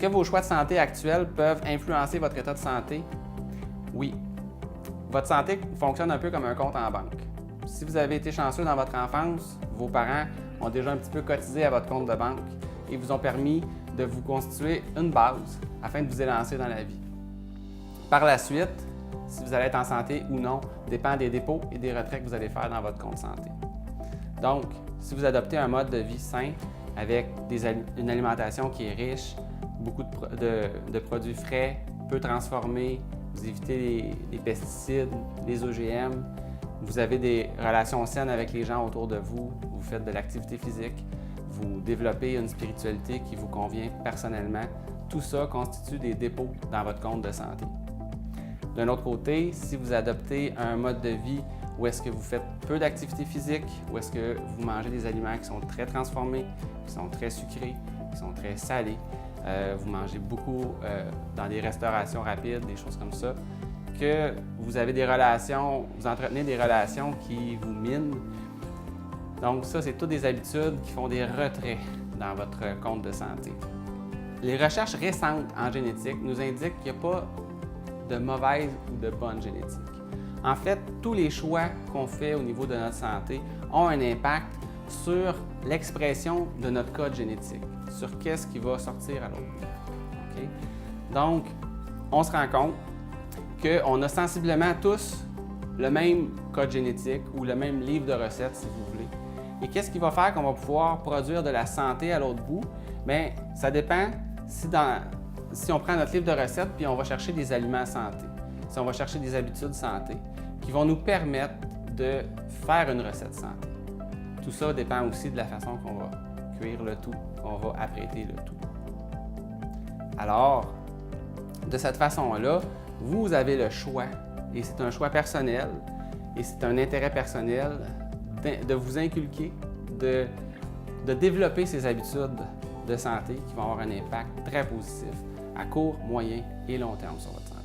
vos choix de santé actuels peuvent influencer votre état de santé? Oui. Votre santé fonctionne un peu comme un compte en banque. Si vous avez été chanceux dans votre enfance, vos parents ont déjà un petit peu cotisé à votre compte de banque et vous ont permis de vous constituer une base afin de vous élancer dans la vie. Par la suite, si vous allez être en santé ou non, dépend des dépôts et des retraits que vous allez faire dans votre compte santé. Donc, si vous adoptez un mode de vie sain avec une alimentation qui est riche, beaucoup de produits frais, peu transformés, vous évitez les pesticides, les OGM, vous avez des relations saines avec les gens autour de vous, vous faites de l'activité physique, vous développez une spiritualité qui vous convient personnellement, tout ça constitue des dépôts dans votre compte de santé. D'un autre côté, si vous adoptez un mode de vie où est-ce que vous faites peu d'activité physique, où est-ce que vous mangez des aliments qui sont très transformés, qui sont très sucrés, qui sont très salés, vous mangez beaucoup dans des restaurations rapides, des choses comme ça, que vous avez des relations, vous entretenez des relations qui vous minent. Donc ça, c'est toutes des habitudes qui font des retraits dans votre compte de santé. Les recherches récentes en génétique nous indiquent qu'il n'y a pas de mauvaise ou de bonne génétique. En fait, tous les choix qu'on fait au niveau de notre santé ont un impact sur l'expression de notre code génétique, sur qu'est-ce qui va sortir à l'autre. Okay? Donc, on se rend compte qu'on a sensiblement tous le même code génétique ou le même livre de recettes, si vous voulez. Et qu'est-ce qui va faire qu'on va pouvoir produire de la santé à l'autre bout? Bien, ça dépend si on prend notre livre de recettes puis on va chercher des aliments santé, si on va chercher des habitudes santé qui vont nous permettre de faire une recette santé. Tout ça dépend aussi de la façon qu'on va cuire le tout, qu'on va apprêter le tout. Alors, de cette façon-là, vous avez le choix, et c'est un choix personnel, et c'est un intérêt personnel de vous inculquer, de développer ces habitudes de santé qui vont avoir un impact très positif à court, moyen et long terme sur votre santé.